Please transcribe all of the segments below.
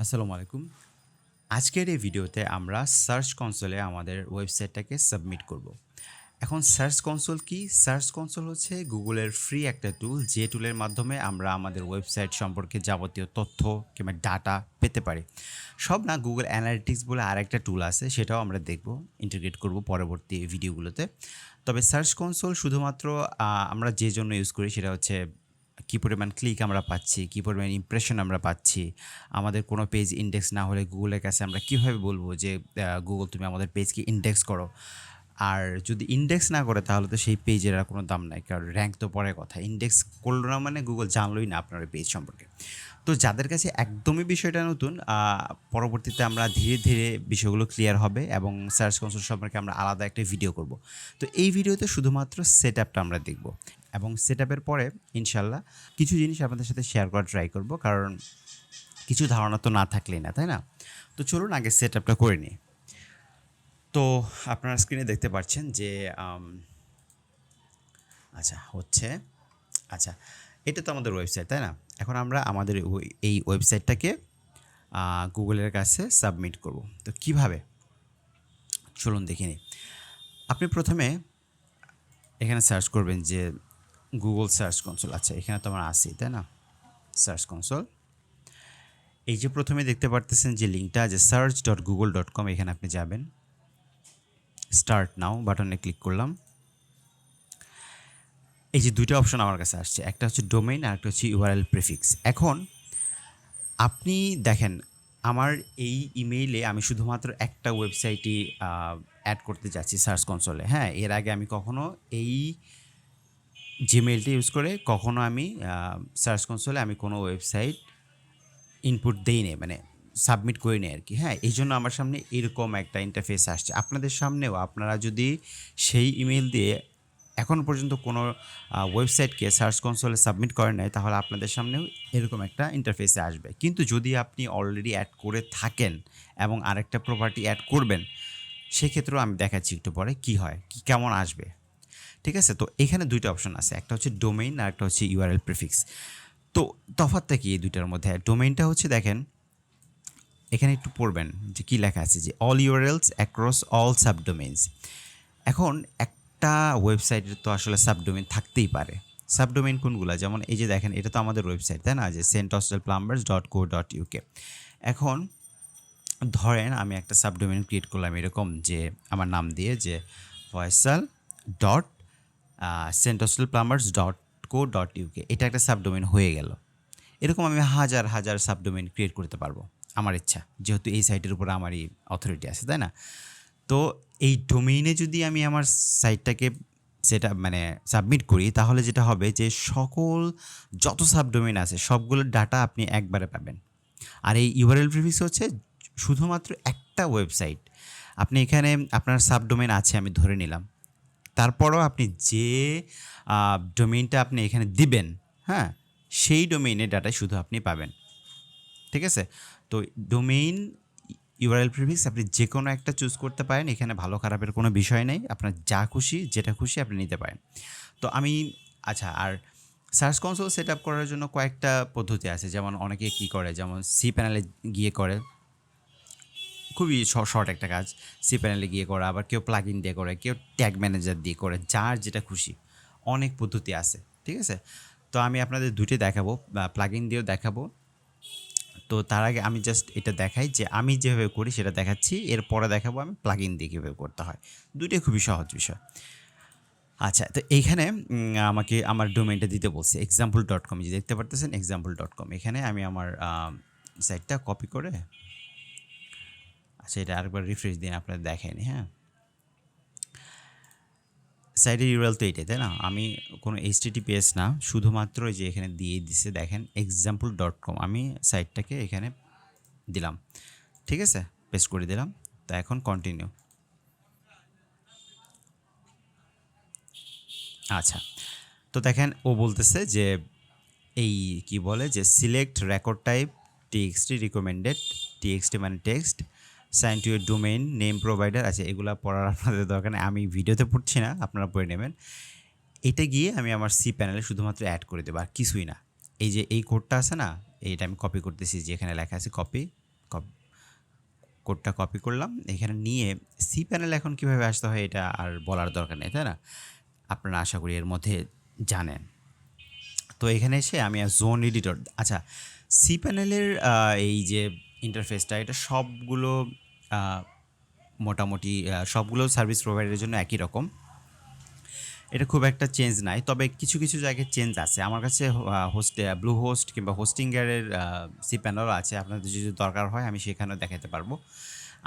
আসসালামু আলাইকুম। আজকের এই ভিডিওতে আমরা সার্চ কনসোলে আমাদের ওয়েবসাইটটাকে সাবমিট করব। এখন সার্চ কনসোল কি? সার্চ কনসোল হচ্ছে গুগলের ফ্রি একটা টুল, যে টুলের মাধ্যমে আমরা আমাদের ওয়েবসাইট সম্পর্কে যাবতীয় তথ্য কিংবা ডাটা পেতে পারি। সব না, গুগল অ্যানালিটিক্স বলে আরেকটা টুল আছে, সেটাও আমরা দেখব, ইন্টিগ্রেট করব পরবর্তী ভিডিওগুলোতে। তবে সার্চ কনসোল শুধুমাত্র আমরা যে জন্য ইউজ করি সেটা হচ্ছে কী পরিমাণ ক্লিক আমরা পাচ্ছি, কী পরিমাণ ইমপ্রেশন আমরা পাচ্ছি। আমাদের কোনো পেজ ইনডেক্স না হলে গুগলের কাছে আমরা কীভাবে বলবো যে গুগল তুমি আমাদের পেজকে ইনডেক্স করো। আর যদি ইনডেক্স না করে তাহলে তো সেই পেজের আর কোনো দাম নাই, কারণ র্যাঙ্ক তো পরের কথা। ইনডেক্স করলো না মানে গুগল জানলোই না আপনার পেজ সম্পর্কে। তো যাদের কাছে একদমই বিষয়টা নতুন, পরবর্তীতে আমরা ধীরে ধীরে বিষয়গুলো ক্লিয়ার হবে এবং সার্চ কনসোল সম্পর্কে আমরা আলাদা একটা ভিডিও করব। তো এই ভিডিওতে শুধুমাত্র সেট আপটা আমরা দেখব এবং সেট আপের পরে ইনশাল্লাহ কিছু জিনিস আপনাদের সাথে শেয়ার করার ট্রাই করব, কারণ কিছু ধারণা তো না থাকলেই না, তাই না? তো চলুন আগে সেট আপটা করে নিই। তো আপনারা স্ক্রিনে দেখতে পাচ্ছেন যে আচ্ছা হচ্ছে, আচ্ছা এটা তো আমাদের ওয়েবসাইট, তাই না? এখন আমরা আমাদের এই ওয়েবসাইটটাকে গুগলের কাছে সাবমিট করব। তো কিভাবে, চলুন দেখে নিই। আপনি প্রথমে এখানে সার্চ করবেন যে গুগল সার্চ কনসোল। আচ্ছা এখানে তো আমার আসি, তাই না? সার্চ কনসোল, এই যে প্রথমে দেখতে পারতেছেন যে লিঙ্কটা যে search.google.com, এখানে আপনি যাবেন। স্টার্ট নাও বাটনে ক্লিক করলাম। এই যে দুইটা অপশন আমার কাছে আসছে, একটা হচ্ছে ডোমেইন আর একটা হচ্ছে ইউআরএল প্রিফিক্স। এখন আপনি দেখেন, আমার এই ইমেইলে আমি শুধুমাত্র একটা ওয়েবসাইটই অ্যাড করতে যাচ্ছি সার্চ কনসোলে। হ্যাঁ, এর আগে আমি কখনো এই জিমেইলটা ইউজ করে কখনো আমি সার্চ কনসোলে আমি কোনো ওয়েবসাইট ইনপুট দেই নি, মানে সাবমিট করি নি আর কি। হ্যাঁ, এই জন্য আমার সামনে এরকম একটা ইন্টারফেস আসছে। আপনাদের সামনেও আপনারা যদি সেই ইমেইল দিয়ে এখন পর্যন্ত কোনো ওয়েবসাইটকে সার্চ কনসোলে সাবমিট করেন নাই, তাহলে আপনাদের সামনেও এরকম একটা ইন্টারফেসে আসবে। কিন্তু যদি আপনি অলরেডি অ্যাড করে থাকেন এবং আরেকটা প্রপার্টি অ্যাড করবেন, সেক্ষেত্রেও আমি দেখাচ্ছি একটু পরে কী হয়, কেমন আসবে। ঠিক আছে? তো এখানে দুইটা অপশন আছে, একটা হচ্ছে ডোমেইন আর একটা হচ্ছে ইউআরএল প্রিফিক্স। তো তফাৎটা কি এই দুইটার মধ্যে? ডোমেইনটা হচ্ছে, দেখেন এখানে একটু পড়বেন যে কী লেখা আছে, যে অল ইউআরএলস অ্যাক্রস অল সাবডোমেইনস। এখন একটা ওয়েবসাইটের তো আসলে সাবডোমেইন থাকতেই পারে। সাবডোমেইন কোনগুলা? যেমন এই যে দেখেন, এটা তো আমাদের ওয়েবসাইট, তাই না? যে senthostelplumbers.co.uk। এখন ধরেন আমি একটা সাবডোমেইন ক্রিয়েট করলাম এরকম, যে আমার নাম দিয়ে, যে ফয়সাল ডট senthostelplumbers.co.uk, এটা একটা সাবডোমেইন হয়ে গেল। এরকম আমি হাজার হাজার সাবডোমেইন ক্রিয়েট করতে পারবো আমার ইচ্ছা, যেহেতু এই সাইটের উপরে আমারই অথরিটি আছে, তাই না? তো এই ডোমেইনে যদি আমি আমার সাইটটাকে সেটা মানে সাবমিট করি, তাহলে যেটা হবে যে সকল যত সাবডোমেইন আছে সবগুলোর ডাটা আপনি একবারে পাবেন। আর এই ইউআরএল প্রিফিক্স হচ্ছে শুধুমাত্র একটা ওয়েবসাইট। আপনি এখানে আপনার সাবডোমেইন আছে আমি ধরে নিলাম, তারপরও আপনি যে ডোমেইনটা আপনি এখানে দিবেন, হ্যাঁ, সেই ডোমেইনের ডাটা শুধু আপনি পাবেন। ঠিক আছে? তো ডোমেইন ইউআরএল প্রিফিক্স আপনি যে কোনো একটা চুজ করতে পারেন, এখানে ভালো খারাপের কোনো বিষয় নেই, আপনার যা খুশি যেটা খুশি আপনি নিতে পারেন। তো আমি, আচ্ছা, আর সার্চ কনসোল সেট আপ করার জন্য কয়েকটা পদ্ধতি আছে। যেমন অনেকে কী করে, যেমন সি প্যানেলে গিয়ে করে, খুবই শর্ট একটা কাজ, সি প্যানেলে গিয়ে করা, আবার কেউ প্লাগ ইন দিয়ে করে, কেউ ট্যাগ ম্যানেজার দিয়ে করে, যার যেটা খুশি। অনেক পদ্ধতি আছে, ঠিক আছে? তো আমি আপনাদের দুইটি দেখাবো, প্লাগ ইন দিয়েও দেখাবো। তো তার আগে আমি জাস্ট এটা দেখাই যে আমি যেভাবে করি সেটা দেখাচ্ছি, এরপরে দেখাবো আমি প্লাগ ইন দিয়ে কীভাবে করতে হয়। দুইটাই খুবই সহজ বিষয়। আচ্ছা, তো এইখানে আমাকে আমার ডোমেইনটা দিতে বলছে example.com, যে দেখতে পারতেছেন example.com। এখানে আমি আমার সাইটটা কপি করে, আচ্ছা এটা আরেকবার রিফ্রেশ দিন, আপনাদের দেখাইনি। হ্যাঁ, সাইটের ইউআরএল তো এইটাই, তাই না? আমি কোনো এইচটিটিপিএস না, শুধুমাত্র যে এখানে দিয়ে দিছে দেখেন example.com, আমি সাইটটাকে এখানে দিলাম। ঠিক আছে, পেস্ট করে দিলাম। তো এখন কন্টিনিউ। আচ্ছা, তো দেখেন ও বলতেছে যে এই কি বলে, যে select record type TXT recommended, TXT মানে টেক্সট, সাইন টু এ ডোমেইন নেম প্রোভাইডার। আচ্ছা এগুলো পড়ার আপনাদের দরকার নেই, আমি ভিডিওতে পড়ছি না, আপনারা পড়ে নেবেন। এটা গিয়ে আমি আমার সি প্যানেলে শুধুমাত্র অ্যাড করে দেবো, আর কিছুই না। এই যে এই কোডটা আছে না, এইটা আমি কপি করতেছি, যে এখানে লেখা আছে কপি, কোডটা কপি করলাম, এখানে নিয়ে সি প্যানেল এখন কীভাবে আসতে হয় এটা আর বলার দরকার নেই, তাই না? আপনারা আশা করি এর মধ্যে জানেন। তো এখানে এসে আমি জোন এডিটর, আচ্ছা সি প্যানেলের এই যে ইন্টারফেসটা এটা সবগুলো মোটামুটি সবগুলো সার্ভিস প্রোভাইডারের জন্য একই রকম, এটা খুব একটা চেঞ্জ নাই, তবে কিছু কিছু জায়গায় চেঞ্জ আছে। আমার কাছে ব্লু হোস্ট কিংবা হোস্টিংয়ারের সি প্যানেলও আছে, আপনাদের যদি দরকার হয় আমি সেখানেও দেখাতে পারবো।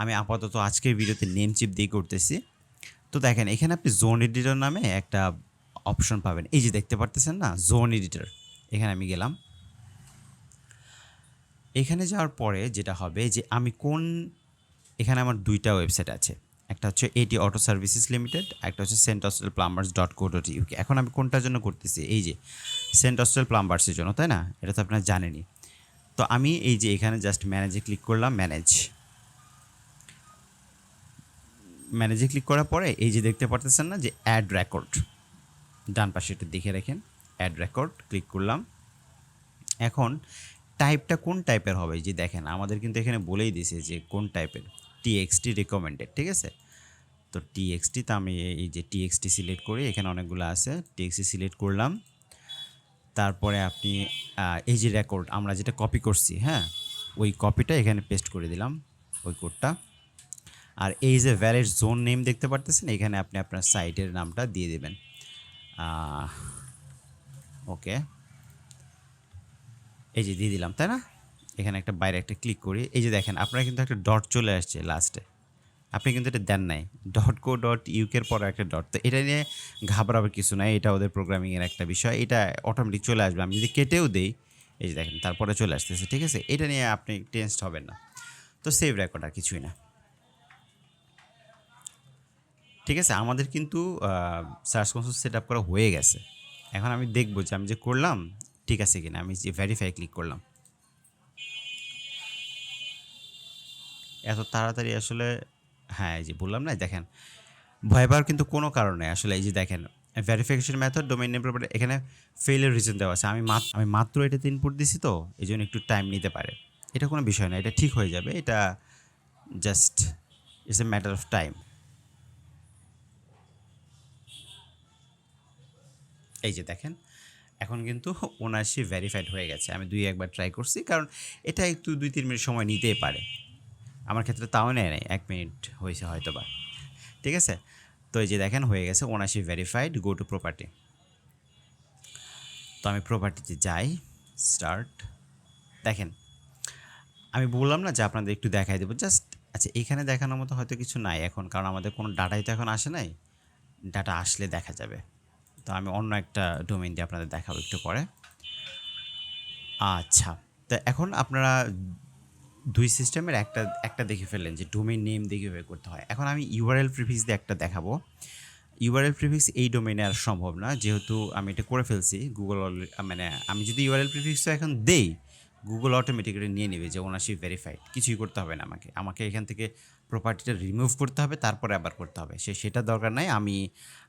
আমি আপাতত আজকের ভিডিওতে নেম চিপ দিয়ে করতেছি। তো দেখেন এখানে আপনি জোন এডিটর নামে একটা অপশন পাবেন, এই যে দেখতে পারতেছেন না জোন এডিটর, এখানে আমি গেলাম। এখানে যাওয়ার পরে যেটা হবে যে আমি এখানে আমার দুইটা ওয়েবসাইট আছে, একটা হচ্ছে এটি অটো সার্ভিসেস লিমিটেড, একটা হচ্ছে centhostelplumbers.co.uk। এখন আমি কোনটার জন্য করতেছি, এই যে সেন্ট হস্টেল প্লাম্বার্সের জন্য, তাই না? এটা তো আপনারা জানেনই। তো আমি এই যে এখানে জাস্ট ম্যানেজে ক্লিক করলাম, ম্যানেজে ক্লিক করার পরে এই যে দেখতে পারতেছেন না যে অ্যাড রেকর্ড, ডান পাশে একটু দেখে রাখেন, অ্যাড রেকর্ড ক্লিক করলাম। এখন টাইপটা কোন টাইপের হবে, যে দেখেন আমাদের কিন্তু এখানে বলেই দিয়েছে যে কোন টাইপের, টিএক্সটি রিকমেন্ডেড, ঠিক আছে? তো টিএক্সটি, তো আমি এই যে টিএক্সটি সিলেক্ট করি, এখানে অনেকগুলো আছে, টিএক্সটি সিলেক্ট করলাম। তারপরে আপনি এই যে রেকর্ড আমরা যেটা কপি করছি, হ্যাঁ, ওই কপিটা এখানে পেস্ট করে দিলাম, ওই কোডটা। আর এই যে ভ্যালিড জোন নেম দেখতে পারতেছেন, এখানে আপনি আপনার সাইটের নামটা দিয়ে দেবেন। ওকে, এই যে দিয়ে দিলাম, তাই না? এখানে একটা বাইরে একটা ক্লিক করি, এই যে দেখেন আপনারা কিন্তু একটা ডট চলে আসছে লাস্টে, আপনি কিন্তু এটা দেন নাই, .co.uk পরে একটা ডট। তো এটা নিয়ে ঘাবড়াবার কিছু নাই, এটা ওদের প্রোগ্রামিংয়ের একটা বিষয়, এটা অটোমেটিক চলে আসবে। আমি যদি কেটেও দেই, এই যে দেখেন তারপরে চলে আসতেছে, ঠিক আছে? এটা নিয়ে আপনি টেনসড হবেন না। তো সেভ রেকর্ড আর কিছুই না, ঠিক আছে? আমাদের কিন্তু সার্চ কনসোল সেট আপ করা হয়ে গেছে। এখন আমি দেখবো যে আমি যে করলাম ঠিক আছে কিনা। আমি যে ভেরিফাই ক্লিক করলাম, এত তাড়াতাড়ি আসলে, হ্যাঁ এই যে বললাম না, দেখেন ভয় পাওয়ার কিন্তু কোনো কারণ নেই আসলে। এই যে দেখেন verification method domain name property, এখানে ফেইলের রিজন দেওয়া আছে। আমি মাত্র এটাতে ইনপুট দিছি, তো এই জন্য একটু টাইম নিতে পারে। এটা কোনো বিষয় না, এটা ঠিক হয়ে যাবে, এটা just it's a matter of time. এই যে দেখেন এখন কিন্তু ৭৯ ভেরিফাইড হয়ে গেছে। আমি একবার ট্রাই করছি, কারণ এটা একটু ২-৩ মিনিট সময় নিতেই পারে। আমার ক্ষেত্রে তাও নেয় নাই, ১ মিনিট হয়েছে হয়তো বা, ঠিক আছে? তো এই যে দেখেন হয়ে গেছে ৭৯ ভেরিফাইড, গো টু প্রপার্টি। তো আমি প্রপার্টিতে যাই, স্টার্ট। দেখেন আমি বললাম না যে আপনাদের একটু দেখাই দেবো জাস্ট। আচ্ছা এখানে দেখানোর মতো হয়তো কিছু নাই এখন, কারণ আমাদের কোনো ডাটাই তো এখন আসে নাই, ডাটা আসলে দেখা যাবে। তো আমি অন্য একটা ডোমেইন দিয়ে আপনাদের দেখাবো একটু পরে। আচ্ছা, তো এখন আপনারা দুই সিস্টেমের একটা দেখে ফেললেন যে ডোমেইন নেম দিয়ে কীভাবে করতে হয়। এখন আমি ইউআরএল প্রিফিক্স দিয়ে একটা দেখাবো। ইউআরএল প্রিফিক্স এই ডোমেইনে আর সম্ভব না, যেহেতু আমি এটা করে ফেলছি। গুগল মানে আমি যদি ইউআরএল প্রিফিক্সটা এখন দেই, গুগল অটোমেটিক্যালি নিয়ে নেবে যে ওনারশিপ ভেরিফাইড, কিছুই করতে হবে না আমাকে এখান থেকে প্রপার্টিটা রিমুভ করতে হবে, তারপরে আবার করতে হবে। সেটা দরকার নাই, আমি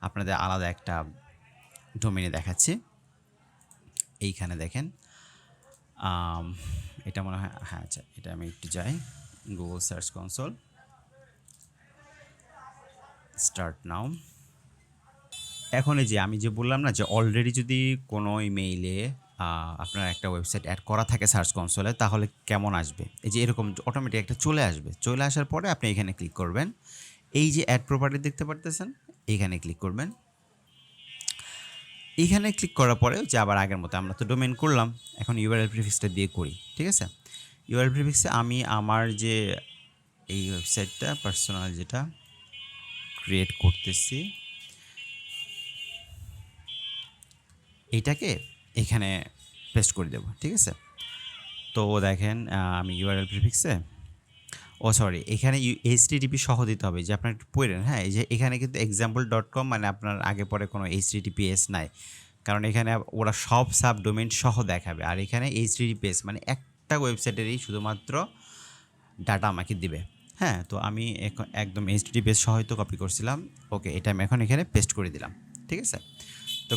আপনাদের আলাদা একটা ডোমেইনে দেখাচ্ছি। এইখানে দেখেন এটা মনে হয়, হ্যাঁ আচ্ছা এটা আমি একটু যাই, Google search console, start now. এখন এই যে আমি যে বললাম না যে অলরেডি যদি কোনো ইমেইলে আপনার একটা ওয়েবসাইট অ্যাড করা থাকে সার্চ কনসোলে, তাহলে কেমন আসবে, এই যে এরকম অটোমেটিক একটা চলে আসবে। চলে আসার পরে আপনি এখানে ক্লিক করবেন, এই যে অ্যাড প্রপার্টি দেখতে পারতেছেন, এইখানে ক্লিক করবেন। এইখানে ক্লিক করার পরে যে আবার আগের মতো আমরা তো ডোমেইন করলাম, এখন ইউআরএল প্রিফিক্সটা দিয়ে করি, ঠিক আছে? ইউআরএল প্রিফিক্সে আমি আমার যে এই ওয়েবসাইটটা পার্সোনাল যেটা ক্রিয়েট করতেছি, এইটাকে এখানে পেস্ট করে দেবো, ঠিক আছে? তো দেখেন আমি ইউআরএল প্রিফিক্সে, সরি এখানে এইচটিটিপি সহ দিতে হবে, যে আপনার একটু পড়েন, হ্যাঁ এই যে এখানে কিন্তু example.com মানে আপনার আগে পরে কোনো এইচটিটিপিএস নাই, কারণ এখানে ওরা সব সাব ডোমেইন সহ দেখাবে। আর এখানে এইচটিটিপিএস মানে একটা ওয়েবসাইটেরই শুধুমাত্র ডাটা আমাকে দিবে। হ্যাঁ, তো আমি একদম এইচটিটিপিএস সহ তো কপি করছিলাম। ওকে, এটা আমি এখন এখানে পেস্ট করে দিলাম, ঠিক আছে? তো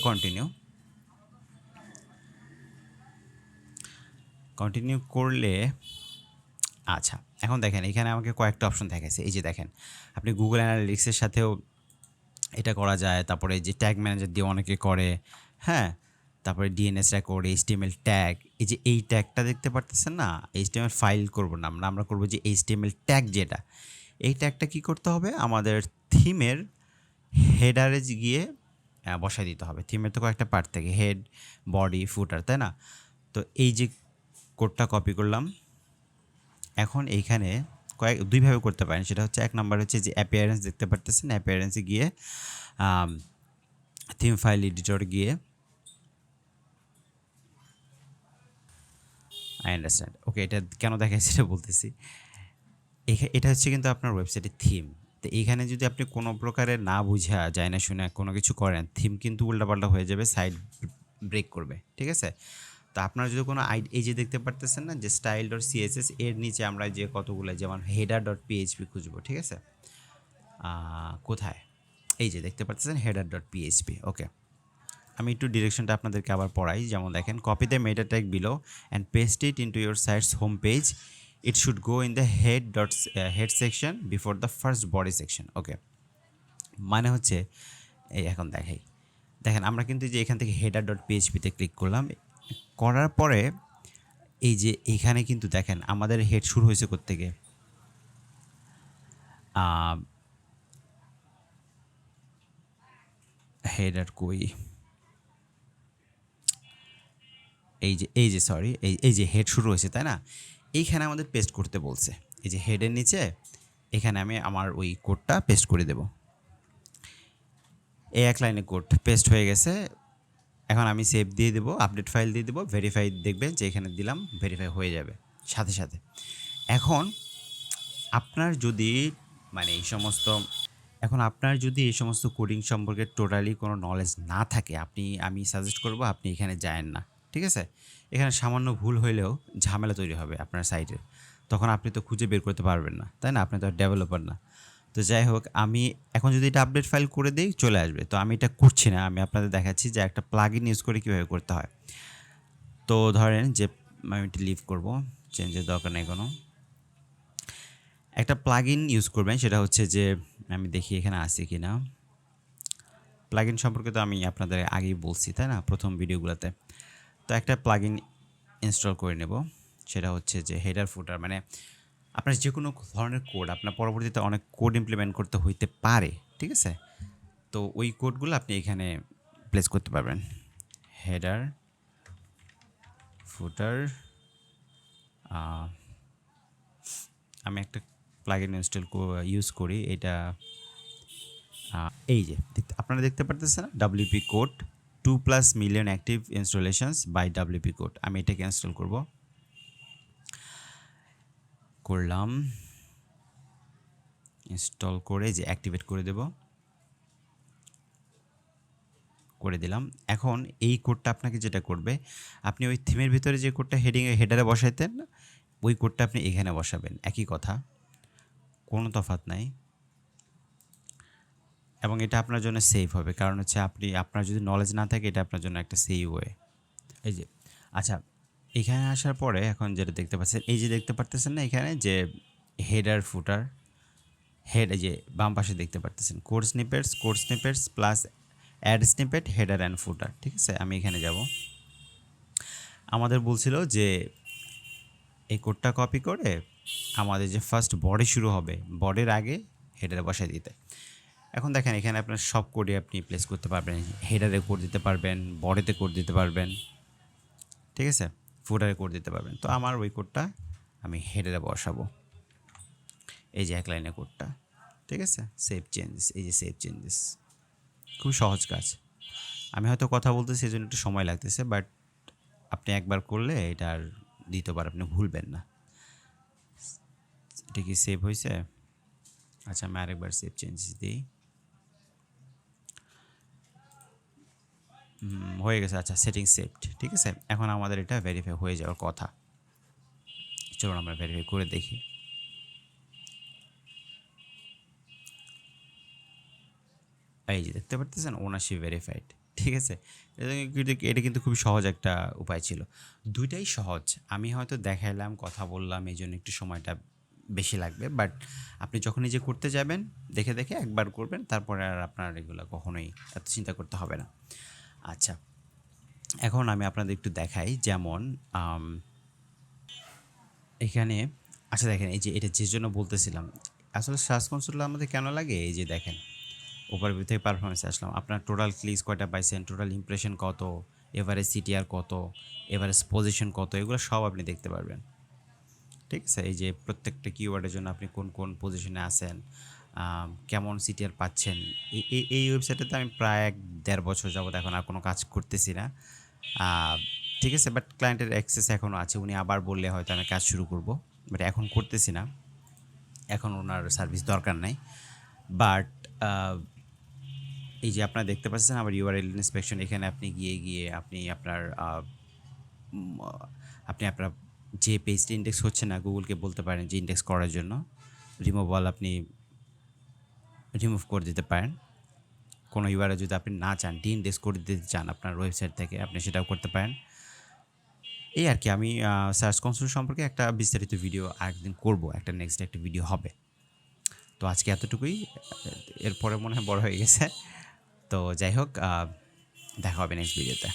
কন্টিনিউ করলে আচ্ছা, এখন দেখেন এখানে আমাকে কয়েকটা অপশন দেখাইছে। এই যে দেখেন, আপনি গুগল অ্যানালিটিক্সের সাথেও এটা করা যায়। তারপরে যে ট্যাগ ম্যানেজার দিয়ে অনেকে করে, হ্যাঁ? তারপরে ডিএনএস রেকর্ড, এইচটিএমএল ট্যাগ। এই যে এই ট্যাগটা দেখতে পারতেছেন না? এইচটিএমএল ফাইল করব না আমরা, আমরা করব যে এইচটিএমএল ট্যাগ যেটা। এই ট্যাগটা কি করতে হবে? আমাদের থিমের হেডারে গিয়ে বসায় দিতে হবে। থিমের তো কয়েকটা পার্ট থাকে, হেড, বডি, ফুটার, তাই না? তো এই যে কোডটা কপি করলাম। এখন এইখানে দুইভাবে করতে পারেন। সেটা হচ্ছে এক নাম্বার হচ্ছে যে অ্যাপিয়ারেন্স দেখতে পারতেছেন, অ্যাপিয়ারেন্সে গিয়ে থিম ফাইল এডিটর গিয়ে আই আন্ডারস্ট্যান্ড। ওকে, এটা কেন দেখায় সেটা বলতেছি। এটা হচ্ছে কিন্তু আপনার ওয়েবসাইটের থিম। তো এইখানে যদি আপনি কোনো প্রকারের না বুঝা যায় না শুনে কোনো কিছু করেন, থিম কিন্তু উল্টাপাল্টা হয়ে যাবে, সাইড ব্রেক করবে, ঠিক আছে? তো আপনার যদি কোনো এই যে দেখতে পারতেছেন না যে স্টাইল ডট সিএসএস, এর নিচে আমরা যে কতগুলো যেমন হেডার ডট পিএইচপি খুঁজবো, ঠিক আছে? কোথায়? এই যে দেখতে পাচ্ছেন হেডার ডট পিএইচপি। ওকে, আমি একটু ডিরেকশনটা আপনাদেরকে আবার পড়াই। যেমন দেখেন, copy the meta tag below and paste it into your site's home page. It should go in the head section before the first body section. Okay, মানে হচ্ছে এই এখন দেখাই। দেখেন আমরা কিন্তু যে এখান থেকে হেডার ডট পিএইচপিতে ক্লিক করলাম, করার পরে এই যে এইখানে কিন্তু দেখেন আমাদের হেড শুরু হয়েছে কোত্থেকে, হেডার কই, এই যে সরি, এই যে হেড শুরু হয়েছে, তাই না? এইখানে আমাদের পেস্ট করতে বলছে। এই যে হেডের নিচে এখানে আমি আমার ওই কোডটা পেস্ট করে দেব। এই এক লাইনে কোড পেস্ট হয়ে গেছে। এখন আমি সেভ দিয়ে দেবো, আপডেট ফাইল দিয়ে দেবো, ভেরিফাই দেখবেন যে এখানে দিলাম ভেরিফাই হয়ে যাবে সাথে সাথে। এখন আপনার যদি মানে এই সমস্ত এখন আপনার যদি এই সমস্ত কোডিং সম্পর্কে টোটালি কোনো নলেজ না থাকে, আমি সাজেস্ট করব আপনি এখানে যায়েন না, ঠিক আছে? এখানে সামান্য ভুল হইলেও ঝামেলা তৈরি হবে আপনার সাইটে, তখন আপনি তো খুঁজে বের করতে পারবেন না, তাই না? আপনি তো ডেভেলপার না। তো যাই হোক, আমি এখন যদি এটা আপডেট ফাইল করে দিই চলে আসবে। তো আমি এটা করছি না, আমি আপনাদের দেখাচ্ছি যে একটা প্লাগইন ইউজ করে কীভাবে করতে হয়। তো ধরেন যে আমি এটা লিভ করব, চেঞ্জের দরকার নেই কোনো। একটা প্লাগইন ইউজ করবেন, সেটা হচ্ছে যে আমি দেখি এখানে আছে কি না। প্লাগইন সম্পর্কে তো আমি আপনাদের আগেই বলছি, তাই না, প্রথম ভিডিওগুলোতে। তো একটা প্লাগইন ইনস্টল করে নেব, সেটা হচ্ছে যে হেডার ফুটার। মানে আপনার যে কোনো ধরনের কোড আপনার পরবর্তীতে অনেক কোড ইমপ্লিমেন্ট করতে হইতে পারে, ঠিক আছে? তো ওই কোডগুলো আপনি এখানে প্লেস করতে পারবেন। হেডার ফুটার, আমি একটা প্লাগইন ইউজ করি, এটা এই যে আপনারা দেখতে পারতেছেন না, WP code 2+ million active installations by WP code. আমি এটাকে ইনস্টল করলাম, ইনস্টল করে যে অ্যাক্টিভেট করে দিলাম। এখন এই কোডটা আপনাকে যেটা করবে, আপনি ওই থিমের ভিতরে যে কোডটা হেডারে বসাইতেন, ওই কোডটা আপনি এখানে বসাবেন। একই কথা, কোনো তফাৎ নাই। এবং এটা আপনার জন্য সেফ হবে, কারণ হচ্ছে আপনার যদি নলেজ না থাকে, এটা আপনার জন্য একটা সেফ ওয়ে। এই যে আচ্ছা, এখানে আসার পরে এখন যেটা দেখতে পাচ্ছেন, এই যে দেখতে পারতেছেন না এখানে যে হেডার ফুটার, এই যে বাম পাশে দেখতে পারতেছেন code snippets plus add snippet, header and footer, ঠিক আছে? আমি এখানে যাব। আমাদের বলছিল যে এই কোডটা কপি করে আমাদের যে ফার্স্ট বডি শুরু হবে, বডির আগে হেডারে বসাই দিতে। এখন দেখেন এখানে আপনার সব কোডে আপনি প্লেস করতে পারবেন, হেডারে কোড দিতে পারবেন, বডিতে কোড দিতে পারবেন, ঠিক আছে? ফুটারে কোড দিতে পারবেন। তো আমার ওই কোডটা আমি হেডারে বসাবো, এই যে এক লাইনের কোডটা, ঠিক আছে? সেভ চেঞ্জেস, এই যে সেভ চেঞ্জেস, খুব সহজ কাজ। আমি হয়তো কথা বলতেছি এই জন্য একটু সময় লাগতেছে, বাট আপনি একবার করলে এটা আর দ্বিতীয়বার আপনি ভুলবেন না। এটা কি সেভ হয়েছে? আচ্ছা, আমি আরেকবার সেভ চেঞ্জেস দিই। হয়ে গেছে। আচ্ছা, সেটিং সেভড, ঠিক আছে? এখন আমাদের এটা ভেরিফাই হয়ে যাওয়ার কথা। চলুন আমরা ভেরিফাই করে দেখি। এই যে দেখতে পারতেছেন ওনারশিপ ভেরিফাইড, ঠিক আছে? এটা কিন্তু খুবই সহজ একটা উপায় ছিল। ২ টাই সহজ। আমি হয়তো দেখাইলাম, কথা বললাম, এইজন্য একটু সময়টা বেশি লাগবে। বাট আপনি যখন নিজে করতে যাবেন, দেখে, দেখে একবার করবেন, তারপরে আর আপনার এগুলা কখনোই এত চিন্তা করতে হবে না। আচ্ছা, এখন আমি আপনাদের একটু দেখাই যেমন আম এখানে আচ্ছা দেখেন এই যে এটা যে জন্য বলতেছিলাম, আসলে সার্চ কনসোলটা আমাদের কেন লাগে? এই যে দেখেন ওভারভিউ থেকে পারফরম্যান্সে আসলাম। আপনার টোটাল ক্লিকস কয়টা পাইছেন, টোটাল ইমপ্রেশন কত, এভারেজ সিটিআর কত, এভারেজ পজিশন কত, এগুলো সব আপনি দেখতে পারবেন। ঠিক আছে? এই যে প্রত্যেকটা কিওয়ার্ডের জন্য আপনি কোন, কোন পজিশনে আছেন, কেমন সিটিআর পাচ্ছেন। এই ওয়েবসাইটটাতে আমি প্রায় ১-১.৫ বছর যাবত এখন আর কোনো কাজ করতেছি না। আ ঠিক আছে? বাট ক্লায়েন্টের অ্যাক্সেস এখনো আছে। উনি আবার বললে হয়তো আমি কাজ শুরু করব। বাট এখন করতেছি না। এখন উনার সার্ভিস দরকার নাই। বাট আ এই যে আপনারা দেখতে পাচ্ছেন আমার ইউআরএল ইন্সপেকশন, এখানে আপনি গিয়ে আপনি আপনার উম আপনি আপনার যে পেজটা ইনডেক্স হচ্ছে না, গুগলকে বলতে পারেন যে ইনডেক্স করার জন্য রিমুভ অল আপনি রিমুভ করে দিতে পারেন। কোনো ইউআরএল যদি আপনি না চান, ডি-ইনডেক্স করে দিতে চান আপনার ওয়েবসাইট থেকে, আপনি সেটাও করতে পারেন। এই আরকি আমি সার্চ কনসোল সম্পর্কে একটা বিস্তারিত ভিডিও আরেকদিন করব। একটা নেক্সট একটা ভিডিও হবে। তো আজকে এতটুকুই। এরপরে মনে হয় বড় হয়ে গেছে। তো যাই হোক দেখা হবে নেক্সট ভিডিওতে।